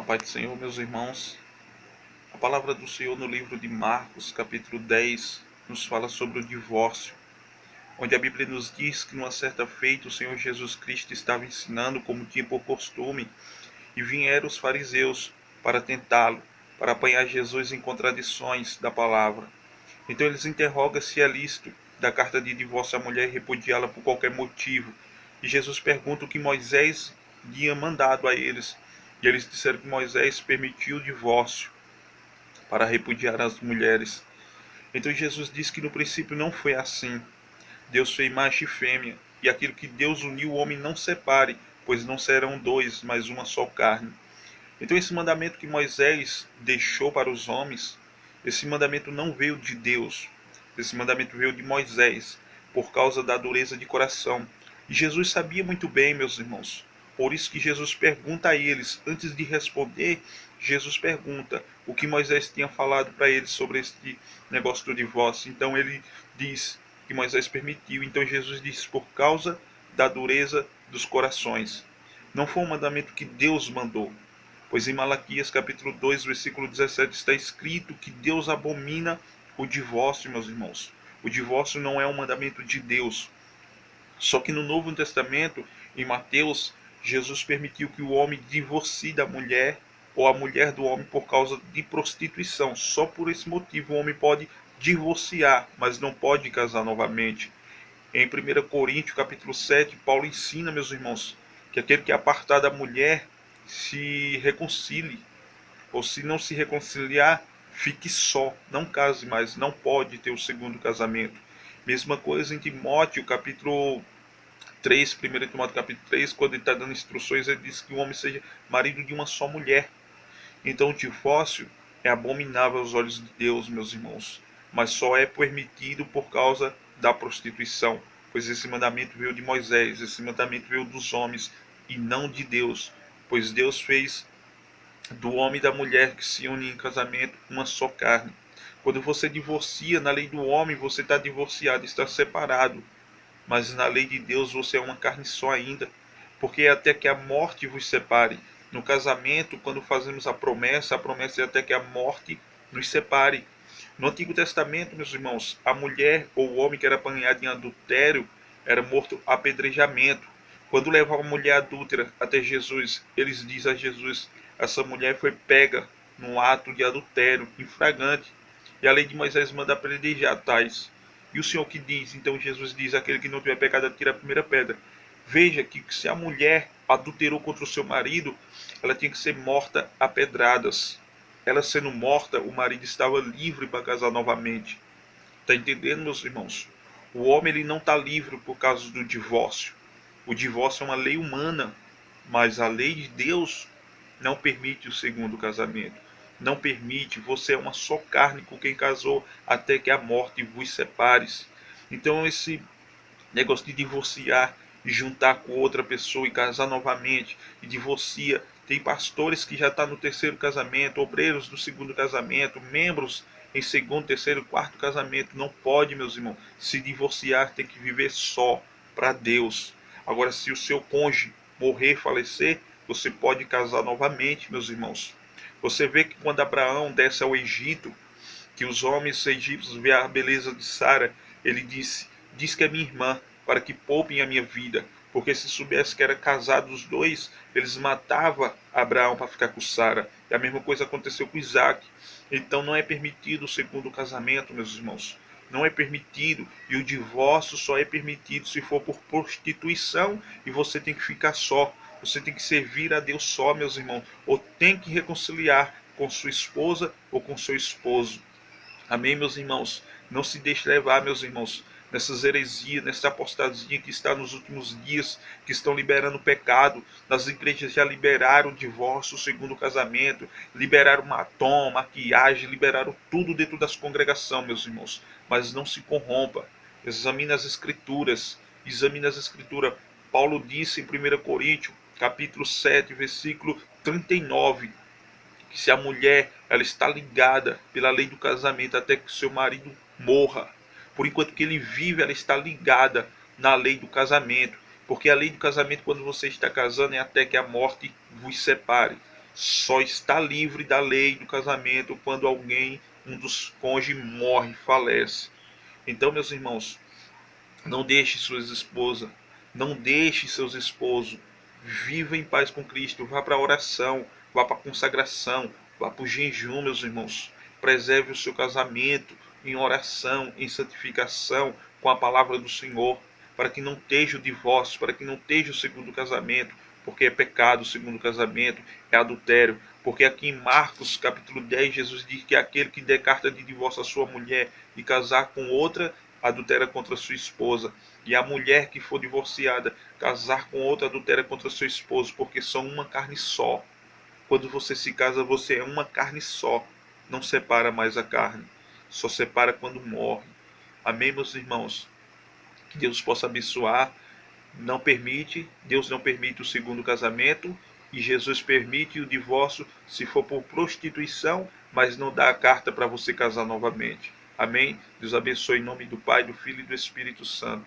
A paz do Senhor, meus irmãos. A palavra do Senhor no livro de Marcos, capítulo 10, nos fala sobre o divórcio, onde a Bíblia nos diz que numa certa feita o Senhor Jesus Cristo estava ensinando como tinha por costume, e vieram os fariseus para tentá-lo, para apanhar Jesus em contradições da palavra. Então eles interrogam se é lícito da carta de divórcio à mulher e repudiá-la por qualquer motivo. E Jesus pergunta o que Moisés tinha mandado a eles. E eles disseram que Moisés permitiu o divórcio para repudiar as mulheres. Então Jesus diz que no princípio não foi assim. Deus fez macho e fêmea, e aquilo que Deus uniu o homem não separe, pois não serão dois, mas uma só carne. Então esse mandamento que Moisés deixou para os homens, esse mandamento não veio de Deus. Esse mandamento veio de Moisés, por causa da dureza de coração. E Jesus sabia muito bem, meus irmãos. Por isso que Jesus pergunta a eles, antes de responder, Jesus pergunta o que Moisés tinha falado para eles sobre este negócio do divórcio. Então ele diz que Moisés permitiu. Então Jesus disse, por causa da dureza dos corações. Não foi um mandamento que Deus mandou. Pois em Malaquias capítulo 2, versículo 17 está escrito que Deus abomina o divórcio, meus irmãos. O divórcio não é um mandamento de Deus. Só que no Novo Testamento, em Mateus, Jesus permitiu que o homem divorcie da mulher ou a mulher do homem por causa de prostituição. Só por esse motivo o homem pode divorciar, mas não pode casar novamente. Em 1 Coríntios capítulo 7, Paulo ensina, meus irmãos, que aquele que é apartar da mulher se reconcilie, ou se não se reconciliar, fique só, não case mais, não pode ter o segundo casamento. Mesma coisa em Timóteo, capítulo 3, 1 Timóteo capítulo 3, quando ele está dando instruções, ele diz que o homem seja marido de uma só mulher. Então o divórcio é abominável aos olhos de Deus, meus irmãos, mas só é permitido por causa da prostituição, pois esse mandamento veio de Moisés, esse mandamento veio dos homens e não de Deus, pois Deus fez do homem e da mulher que se unem em casamento uma só carne. Quando você divorcia, na lei do homem você está divorciado, está separado, mas na lei de Deus você é uma carne só ainda, porque é até que a morte vos separe. No casamento, quando fazemos a promessa é até que a morte nos separe. No Antigo Testamento, meus irmãos, a mulher ou o homem que era apanhado em adultério era morto a apedrejamento. Quando levavam a mulher adúltera até Jesus, eles dizem a Jesus, essa mulher foi pega num ato de adultério, em flagrante, e a lei de Moisés manda apedrejar tais. E o Senhor que diz? Então Jesus diz, aquele que não tiver pecado, atira a primeira pedra. Veja que se a mulher adulterou contra o seu marido, ela tinha que ser morta a pedradas. Ela sendo morta, o marido estava livre para casar novamente. Está entendendo, meus irmãos? O homem ele não está livre por causa do divórcio. O divórcio é uma lei humana, mas a lei de Deus não permite o segundo casamento. Não permite, você é uma só carne com quem casou, até que a morte vos separe. Então esse negócio de divorciar, de juntar com outra pessoa e casar novamente, e divorcia. Tem pastores que já estão no terceiro casamento, obreiros do segundo casamento, membros em segundo, terceiro, quarto casamento. Não pode, meus irmãos, se divorciar, tem que viver só para Deus. Agora, se o seu cônjuge morrer, falecer, você pode casar novamente, meus irmãos. Você vê que quando Abraão desce ao Egito, que os homens egípcios vê a beleza de Sara, ele disse, diz que é minha irmã, para que poupem a minha vida, porque se soubesse que era casado os dois, eles matavam Abraão para ficar com Sara. E a mesma coisa aconteceu com Isaac. Então não é permitido o segundo casamento, meus irmãos. Não é permitido, e o divórcio só é permitido se for por prostituição, e você tem que ficar só. Você tem que servir a Deus só, meus irmãos, ou tem que reconciliar com sua esposa ou com seu esposo. Amém, meus irmãos? Não se deixe levar, meus irmãos, nessas heresias, nessa apostasia que está nos últimos dias, que estão liberando pecado. Nas igrejas já liberaram o divórcio, o segundo casamento, liberaram matom, maquiagem, liberaram tudo dentro das congregações, meus irmãos. Mas não se corrompa. Examine as escrituras. Examine as escrituras. Paulo disse em 1 Coríntios, capítulo 7, versículo 39, que se a mulher ela está ligada pela lei do casamento até que seu marido morra, por enquanto que ele vive, ela está ligada na lei do casamento, porque a lei do casamento, quando você está casando, é até que a morte vos separe. só está livre da lei do casamento quando um dos cônjuges morre, falece. Então, meus irmãos, não deixe suas esposas, não deixe seus esposos. Viva em paz com Cristo. Vá para a oração, vá para a consagração, vá para o jejum, meus irmãos. Preserve o seu casamento em oração, em santificação, com a palavra do Senhor, para que não esteja o divórcio, para que não esteja o segundo casamento, porque é pecado o segundo casamento, é adultério. Porque aqui em Marcos capítulo 10, Jesus diz que aquele que der carta de divórcio à sua mulher e casar com outra, adultera contra sua esposa. E a mulher que for divorciada, casar com outra, adultera contra seu esposo, porque são uma carne só. Quando você se casa, você é uma carne só. Não separa mais a carne. Só separa quando morre. Amém, meus irmãos? Que Deus possa abençoar. Deus não permite o segundo casamento. E Jesus permite o divórcio se for por prostituição, mas não dá a carta para você casar novamente. Amém? Deus abençoe em nome do Pai, do Filho e do Espírito Santo.